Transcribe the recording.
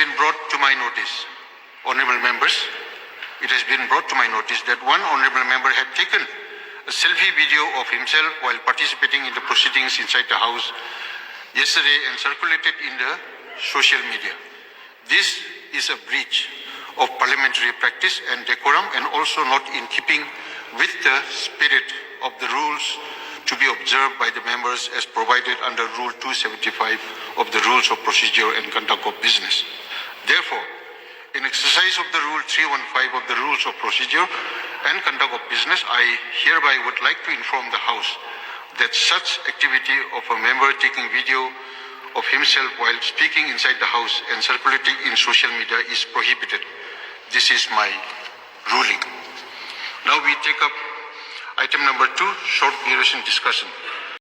been brought to my notice, honorable members, it has been brought to my notice that one honorable member had taken a selfie video of himself while participating in the proceedings inside the House yesterday and circulated in the social media. This is a breach of parliamentary practice and decorum, and also not in keeping with the spirit of the rules to be observed by the members as provided under Rule 275 of the Rules of Procedure and Conduct of Business. Therefore, in exercise of the Rule 315 of the Rules of Procedure and Conduct of Business, I hereby would like to inform the House that such activity of a member taking video of himself while speaking inside the House and circulating in social media is prohibited. This is my ruling. Now we take up item number 2, short duration discussion.